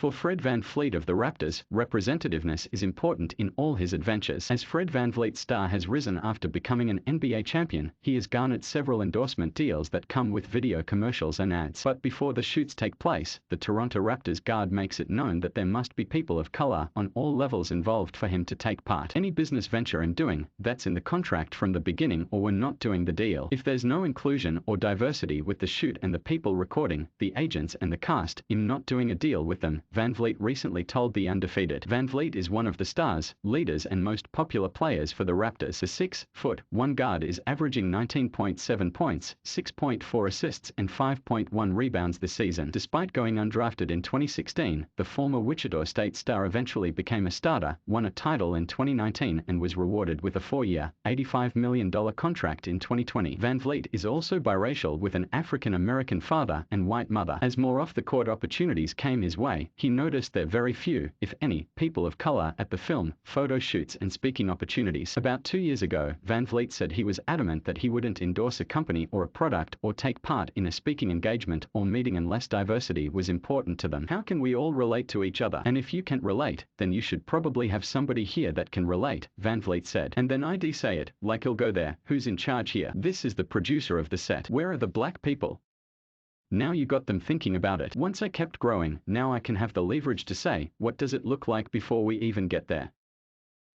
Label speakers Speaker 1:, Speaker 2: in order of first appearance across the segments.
Speaker 1: For Fred VanVleet of the Raptors, representativeness is important in all his adventures. As Fred VanVleet's star has risen after becoming an NBA champion, he has garnered several endorsement deals that come with video commercials and ads. But before the shoots take place, the Toronto Raptors guard makes it known that there must be people of color on all levels involved for him to take part. Any business venture in doing that's in the contract from the beginning, or we're not doing the deal. If there's no inclusion or diversity with the shoot and the people recording, the agents and the cast, I'm not doing a deal with them, VanVleet recently told The Undefeated. VanVleet is one of the stars, leaders and most popular players for the Raptors. The 6'1" guard is averaging 19.7 points, 6.4 assists and 5.1 rebounds this season. Despite going undrafted in 2016, the former Wichita State star eventually became a starter, won a title in 2019 and was rewarded with a 4-year, $85 million contract in 2020. VanVleet is also biracial with an African-American father and white mother. As more off-the-court opportunities came his way, he noticed there very few, if any, people of color at the film, photo shoots and speaking opportunities. About 2 years ago, VanVleet said he was adamant that he wouldn't endorse a company or a product or take part in a speaking engagement or meeting unless diversity was important to them. How can we all relate to each other? And if you can't relate, then you should probably have somebody here that can relate, VanVleet said. And then I'd say it, like he'll go there, who's in charge here? This is the producer of the set. Where are the black people? Now you got them thinking about it. Once I kept growing, now I can have the leverage to say, what does it look like before we even get there?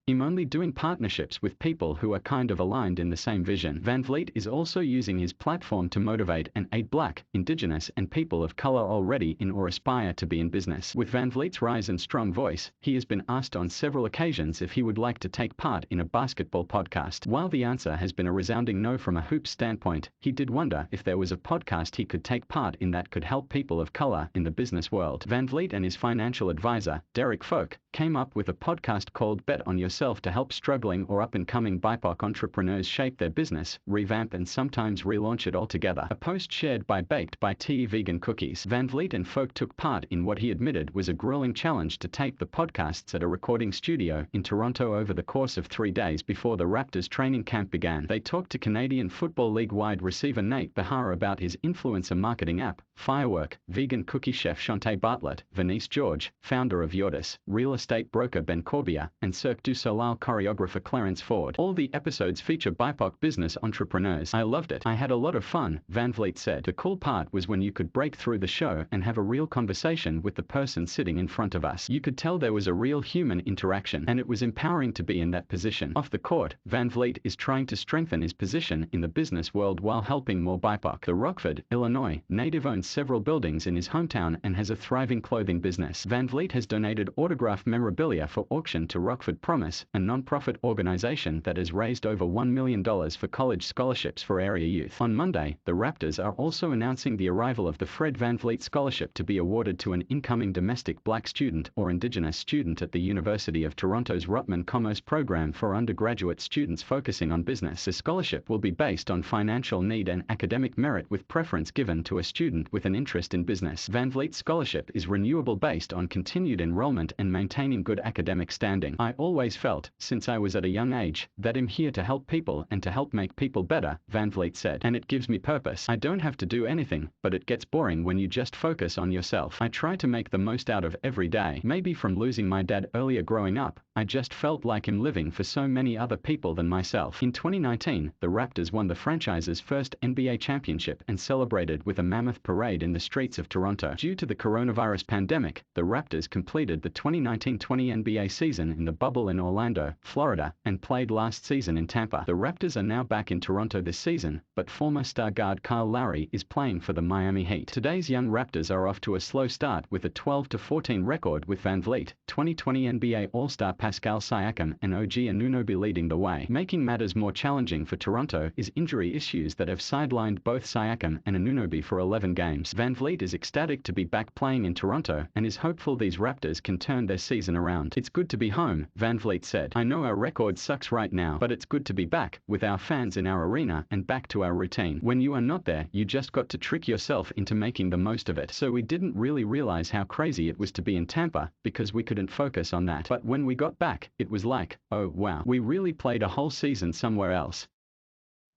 Speaker 1: I'm only doing partnerships with people who are kind of aligned in the same vision. VanVleet is also using his platform to motivate and aid Black, Indigenous and people of color already in or aspire to be in business. With VanVleet's rise and strong voice, he has been asked on several occasions if he would like to take part in a basketball podcast. While the answer has been a resounding no from a hoops standpoint, he did wonder if there was a podcast he could take part in that could help people of color in the business world. VanVleet and his financial advisor, Derek Folk, came up with a podcast called Bet on Yourself to help struggling or up-and-coming BIPOC entrepreneurs shape their business, revamp and sometimes relaunch it altogether. A post shared by Baked by Tea Vegan Cookies. VanVleet and Folk took part in what he admitted was a grueling challenge to tape the podcasts at a recording studio in Toronto over the course of 3 days before the Raptors training camp began. They talked to Canadian Football League wide receiver Nate Behar about his influencer marketing app, Firework, vegan cookie chef Shantae Bartlett, Venice George, founder of Yordis, real estate broker Ben Corbia, and Cirque du Soleil choreographer Clarence Ford. All the episodes feature BIPOC business entrepreneurs. I loved it. I had a lot of fun, VanVleet said. The cool part was when you could break through the show and have a real conversation with the person sitting in front of us. You could tell there was a real human interaction, and it was empowering to be in that position. Off the court, VanVleet is trying to strengthen his position in the business world while helping more BIPOC. The Rockford, Illinois native owns several buildings in his hometown and has a thriving clothing business. VanVleet has donated autographed memorabilia for auction to Rockford Promise, a non-profit organization that has raised over $1 million for college scholarships for area youth. On Monday, the Raptors are also announcing the arrival of the Fred VanVleet Scholarship to be awarded to an incoming domestic Black student or Indigenous student at the University of Toronto's Rotman Commerce program for undergraduate students focusing on business. The scholarship will be based on financial need and academic merit with preference given to a student with an interest in business. VanVleet Scholarship is renewable based on continued enrollment and maintaining good academic standing. I always felt, since I was at a young age, that I'm here to help people and to help make people better, VanVleet said. And it gives me purpose. I don't have to do anything, but it gets boring when you just focus on yourself. I try to make the most out of every day. Maybe from losing my dad earlier growing up, I just felt like I'm living for so many other people than myself. In 2019, the Raptors won the franchise's first NBA championship and celebrated with a mammoth parade in the streets of Toronto. Due to the coronavirus pandemic, the Raptors completed the 2019-20 NBA season in the bubble in Orlando, Florida, and played last season in Tampa. The Raptors are now back in Toronto this season, but former star guard Kyle Lowry is playing for the Miami Heat. Today's young Raptors are off to a slow start with a 12-14 record with VanVleet, 2020 NBA All-Star Pascal Siakam and OG Anunoby leading the way. Making matters more challenging for Toronto is injury issues that have sidelined both Siakam and Anunoby for 11 games. VanVleet is ecstatic to be back playing in Toronto and is hopeful these Raptors can turn their season around. It's good to be home, VanVleet said. I know our record sucks right now, but it's good to be back, with our fans in our arena and back to our routine. When you are not there, you just got to trick yourself into making the most of it. So we didn't really realize how crazy it was to be in Tampa, because we couldn't focus on that. But when we got back, it was like, oh wow, we really played a whole season somewhere else.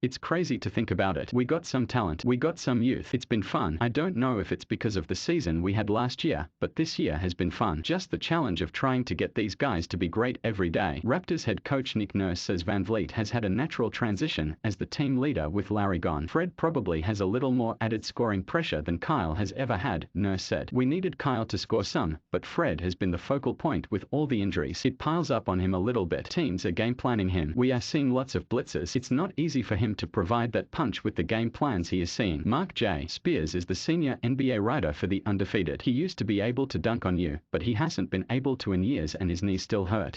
Speaker 1: It's crazy to think about it. We got some talent. We got some youth. It's been fun. I don't know if it's because of the season we had last year, but this year has been fun. Just the challenge of trying to get these guys to be great every day. Raptors head coach Nick Nurse says VanVleet has had a natural transition as the team leader with Larry gone. Fred probably has a little more added scoring pressure than Kyle has ever had, Nurse said. We needed Kyle to score some, but Fred has been the focal point with all the injuries. It piles up on him a little bit. Teams are game planning him. We are seeing lots of blitzes. It's not easy for him to provide that punch with the game plans he is seeing. Mark J. Spears is the senior NBA writer for The Undefeated. He used to be able to dunk on you, but he hasn't been able to in years and his knee still hurt.